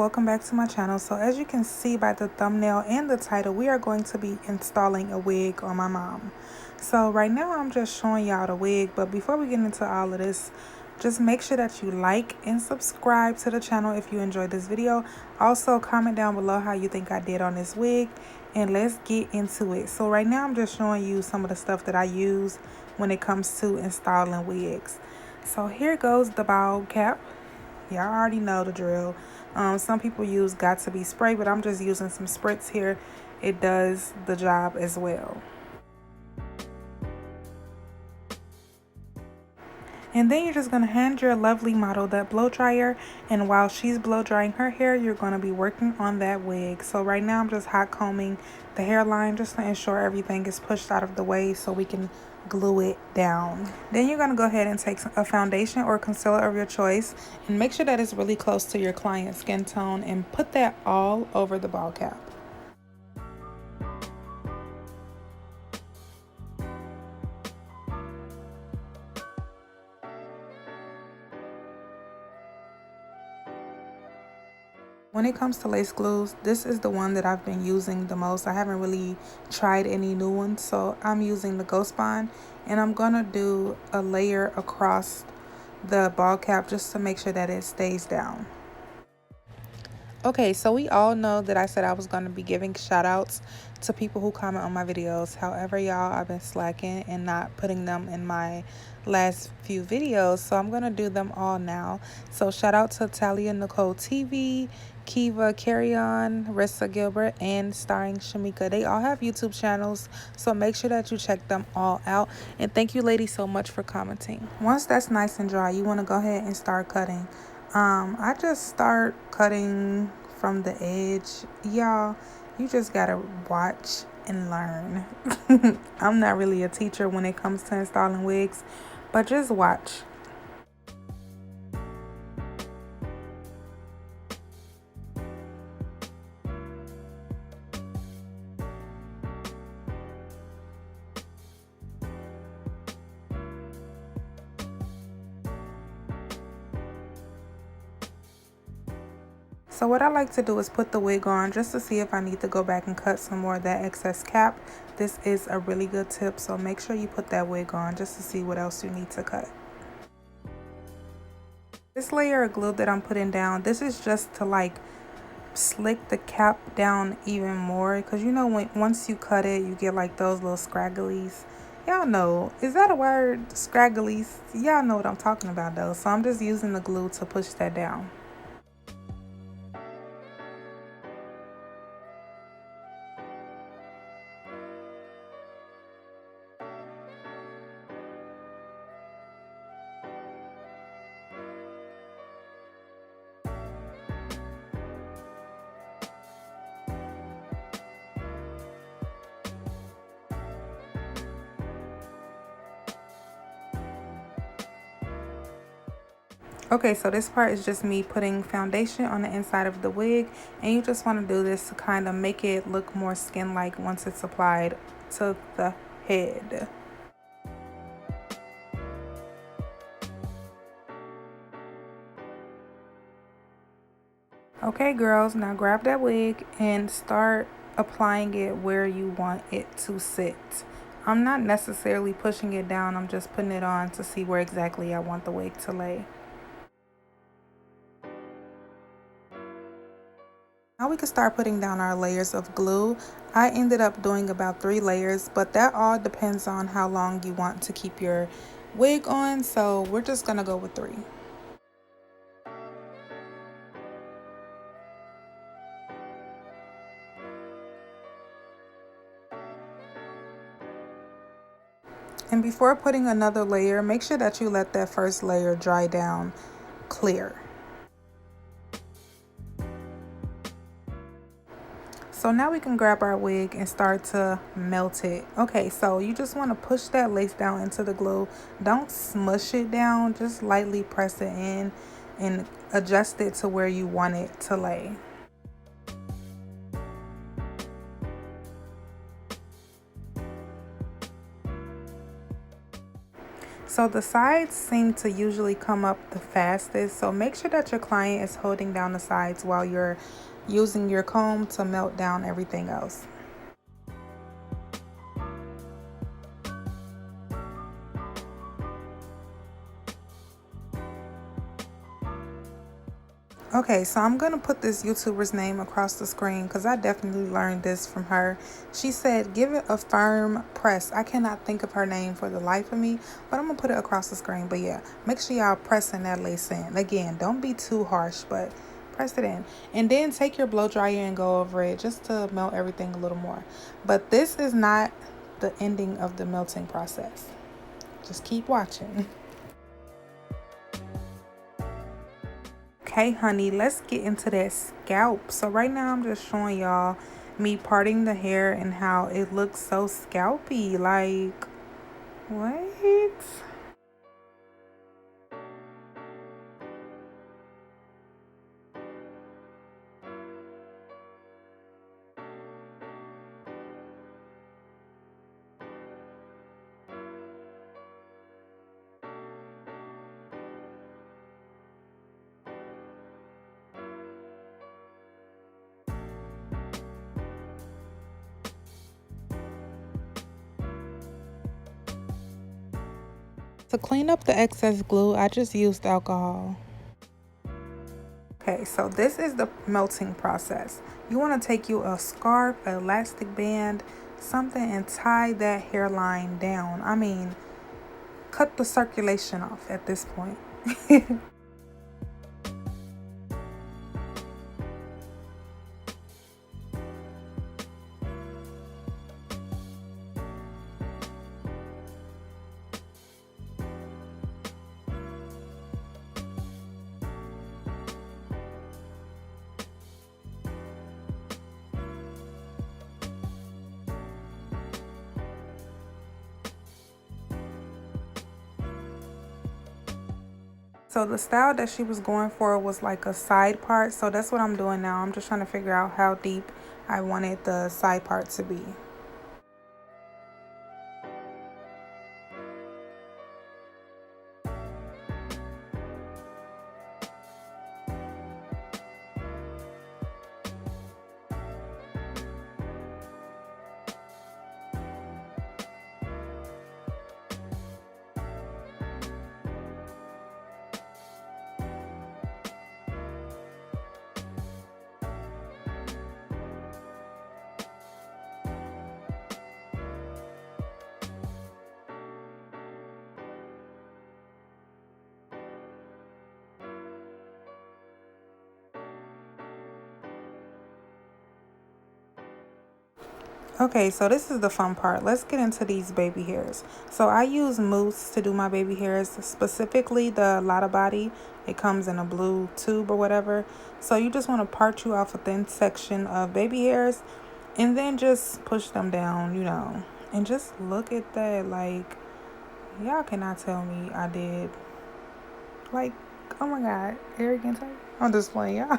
welcome back to my channel. So as you can see by the thumbnail and the title, we are going to be installing a wig on my mom. So right now I'm just showing y'all the wig, but before we get into all of this, just make sure that you like and subscribe to the channel if you enjoyed this video. Also comment down below how you think I did on this wig, and let's get into it. So right now I'm just showing you some of the stuff that I use when it comes to installing wigs. So here goes the bald cap. Y'all already know the drill. Some people use got to be spray, but I'm just using some spritz here. It does the job as well. And then you're just going to hand your lovely model that blow dryer, and while she's blow drying her hair, you're going to be working on that wig. So right now I'm just hot combing the hairline just to ensure everything is pushed out of the way so we can glue it down. Then you're going to go ahead and take a foundation or concealer of your choice and make sure that it's really close to your client's skin tone and put that all over the ball cap. When it comes to lace glues, this is the one that I've been using the most. I haven't really tried any new ones, so I'm using the Ghost Bond, and I'm gonna do a layer across the ball cap just to make sure that it stays down. Okay, so we all know that I said I was going to be giving shout outs to people who comment on my videos. However, y'all, I've been slacking and not putting them in my last few videos, so I'm going to do them all now. So shout out to Talia Nicole TV, Kiva, Karin, Rissa Gilbert, and starring Shamika. They all have YouTube channels, so make sure that you check them all out. And thank you ladies so much for commenting. Once that's nice and dry, you want to go ahead and start cutting. I just start cutting from the edge. Y'all, you just gotta watch and learn. I'm not really a teacher when it comes to installing wigs, but just watch. So what I like to do is put the wig on just to see if I need to go back and cut some more of that excess cap. This is a really good tip, so make sure you put that wig on just to see what else you need to cut. This layer of glue that I'm putting down, this is just to like slick the cap down even more, because you know once you cut it, you get like those little scragglies. Y'all know, is that a word? Scragglies? Y'all know what I'm talking about though. So I'm just using the glue to push that down. Okay, so this part is just me putting foundation on the inside of the wig, and you just want to do this to kind of make it look more skin-like once it's applied to the head. Okay girls, now grab that wig and start applying it where you want it to sit. I'm not necessarily pushing it down, I'm just putting it on to see where exactly I want the wig to lay. Now we can start putting down our layers of glue. I ended up doing about 3 layers, but that all depends on how long you want to keep your wig on, so we're just gonna go with 3. And before putting another layer, make sure that you let that first layer dry down clear. So now we can grab our wig and start to melt it. Okay, so you just want to push that lace down into the glue. Don't smush it down, just lightly press it in and adjust it to where you want it to lay. So the sides seem to usually come up the fastest. So make sure that your client is holding down the sides while you're using your comb to melt down everything else. Okay, so I'm going to put this YouTuber's name across the screen because I definitely learned this from her. She said, give it a firm press. I cannot think of her name for the life of me, but I'm going to put it across the screen. But yeah, make sure y'all pressing that lace in. Again, don't be too harsh, but press it in. And then take your blow dryer and go over it just to melt everything a little more. But this is not the ending of the melting process. Just keep watching. Okay, honey, let's get into that scalp. So right now I'm just showing y'all me parting the hair and how it looks so scalpy. Like, what? To clean up the excess glue, I just used alcohol. Okay, so this is the melting process. You want to take you a scarf, an elastic band, something, and tie that hairline down. I mean, cut the circulation off at this point. So the style that she was going for was like a side part. So that's what I'm doing now. I'm just trying to figure out how deep I wanted the side part to be. Okay, so this is the fun part. Let's get into these baby hairs. So I use mousse to do my baby hairs, specifically the Lotta Body. It comes in a blue tube or whatever. So you just want to part you off a thin section of baby hairs and then just push them down, you know. And just look at that. Like, y'all cannot tell me I did. Like, oh my God, arrogant. I'm just playing, y'all.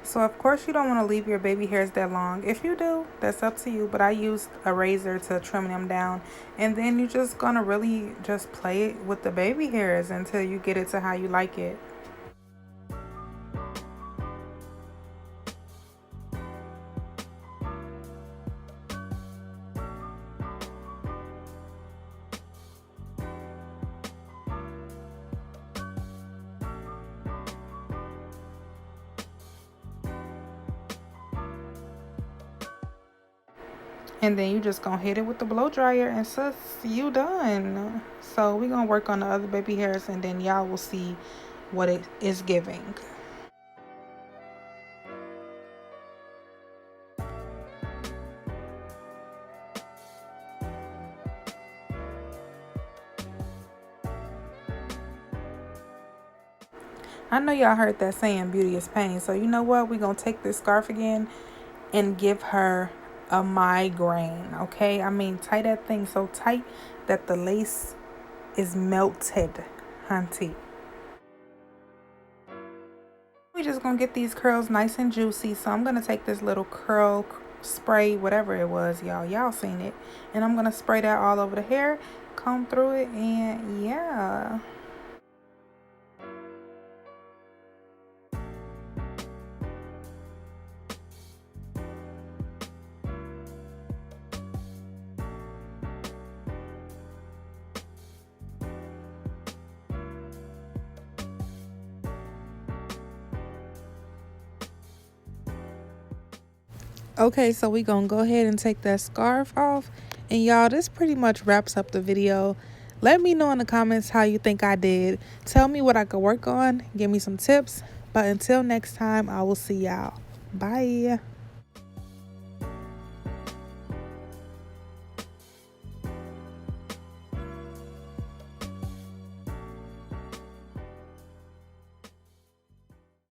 So of course you don't want to leave your baby hairs that long. If you do, that's up to you. But I used a razor to trim them down. And then you're just going to really just play it with the baby hairs until you get it to how you like it. And then you just gonna hit it with the blow dryer and sis, you done. So we're gonna work on the other baby hairs and then y'all will see what it is giving. I know y'all heard that saying, beauty is pain. So you know what? We're going to take this scarf again and give her a migraine, okay? I mean, tie that thing so tight that the lace is melted, hunty. We just gonna get these curls nice and juicy. So I'm gonna take this little curl spray, whatever it was, y'all seen it, and I'm gonna spray that all over the hair, comb through it, and yeah. Okay, so we gonna go ahead and take that scarf off, and y'all, this pretty much wraps up the video. Let me know in the comments how you think I did. Tell me what I could work on, give me some tips. But until next time, I will see y'all. Bye.